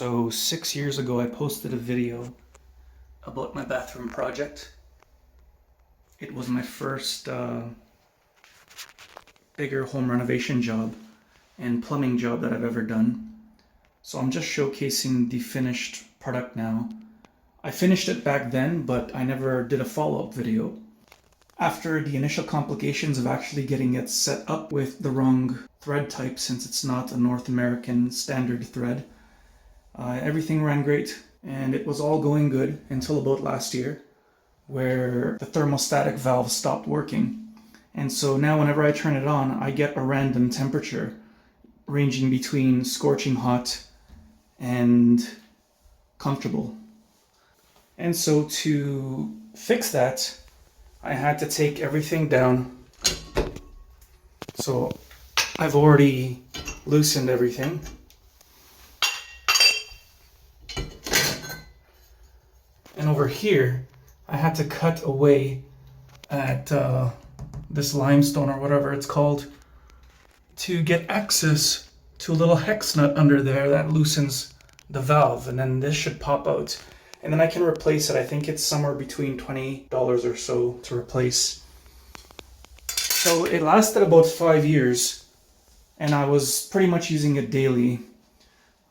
So 6 years ago, I posted a video about my bathroom project. It was my first bigger home renovation job and plumbing job that I've ever done. So I'm just showcasing the finished product now. I finished it back then, but I never did a follow-up video. After the initial complications of actually getting it set up with the wrong thread type, since it's not a North American standard thread, everything ran great, and it was all going good until about last year, where the thermostatic valve stopped working. And so now whenever I turn it on, I get a random temperature ranging between scorching hot and comfortable. And so to fix that, I had to take everything down. So I've already loosened everything. And over here, I had to cut away at this limestone or whatever it's called to get access to a little hex nut under there that loosens the valve, and then this should pop out. And then I can replace it. I think it's somewhere between $20 or so to replace. So it lasted about 5 years, and I was pretty much using it daily.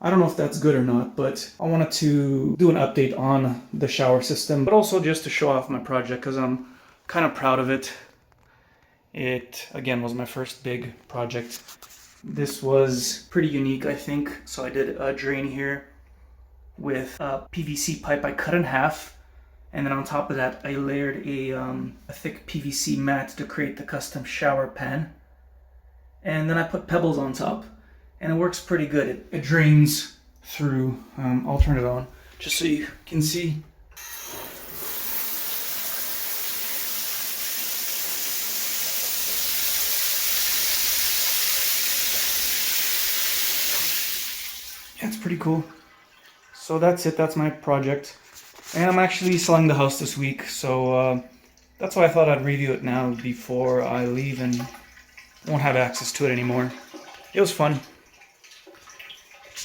I don't know if that's good or not, but I wanted to do an update on the shower system, but also just to show off my project because I'm kind of proud of it. It, again, was my first big project. This was pretty unique, I think. So I did a drain here with a PVC pipe I cut in half, and then on top of that I layered a thick PVC mat to create the custom shower pan, and then I put pebbles on top, and it works pretty good. It drains through. I'll turn it on just so you can see. Yeah, it's pretty cool. So that's it, that's my project. And I'm actually selling the house this week, so that's why I thought I'd review it now before I leave and won't have access to it anymore. It was fun.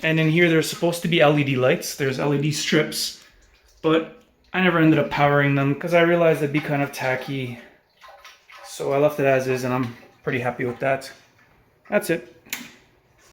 And in here there's supposed to be LED lights, there's LED strips, but I never ended up powering them because I realized it'd be kind of tacky. So I left it as is, and I'm pretty happy with that. That's it.